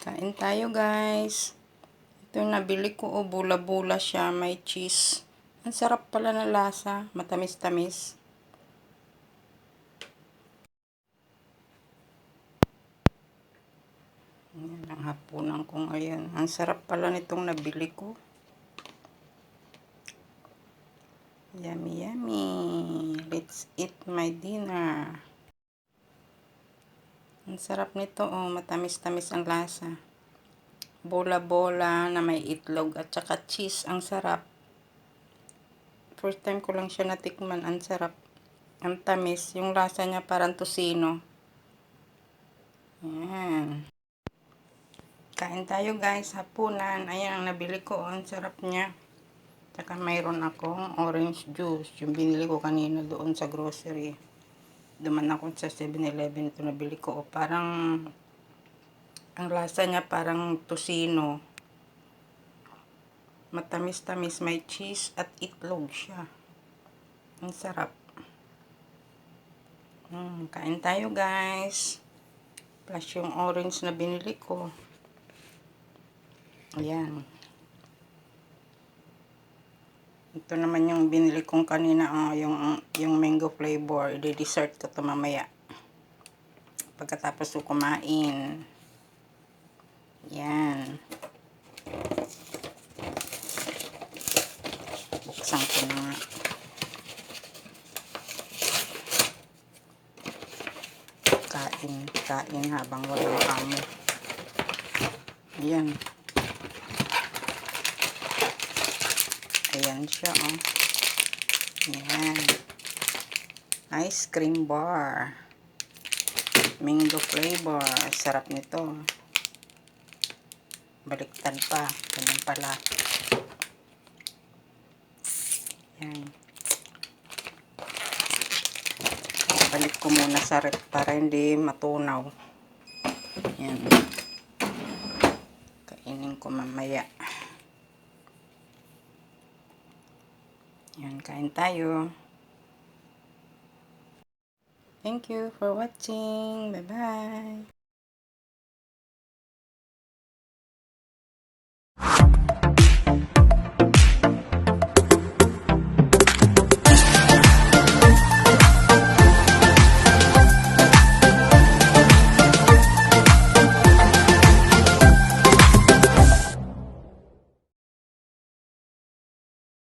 Kain tayo, guys. Ito yung nabili ko. Oh, bula-bula siya. May cheese. Ang sarap pala ng lasa. Matamis-tamis. Yan ang hapunan ko ngayon. Ang sarap pala nitong nabili ko. Yummy, yummy. Let's eat my dinner. Ang sarap nito, oh. Matamis-tamis ang lasa. Bola-bola na may itlog at saka cheese. Ang sarap. First time ko lang siya natikman. Ang sarap. Ang tamis. Yung lasa niya parang tosino. Ayan. Kain tayo, guys. Hapunan. Ayan ang nabili ko. Ang sarap niya. Tsaka mayroon akong orange juice. Yung binili ko kanina doon sa grocery. Duman ako sa 7-Eleven. Ito nabili ko. O, parang ang lasa niya parang tosino. Matamis-tamis. May cheese at itlog siya. Ang sarap. Kain tayo, guys. Plus yung orange na binili ko. Ayan. Ito naman yung binili kong kanina. Yung mango flavor. I-dessert ko ito mamaya. Pagkatapos ko kumain. Ayan. Buksan ko na nga. Kain habang walang amo. Ayan. Ayan siya, oh. Ayan. Ice cream bar. Mango flavor. Sarap nito. Baliktad pa. Ganyan pala. Ayan. Balik ko muna sa rep para hindi matunaw. Ayan. Kainin ko mamaya. Ayan, kain tayo. Thank you for watching. Bye-bye.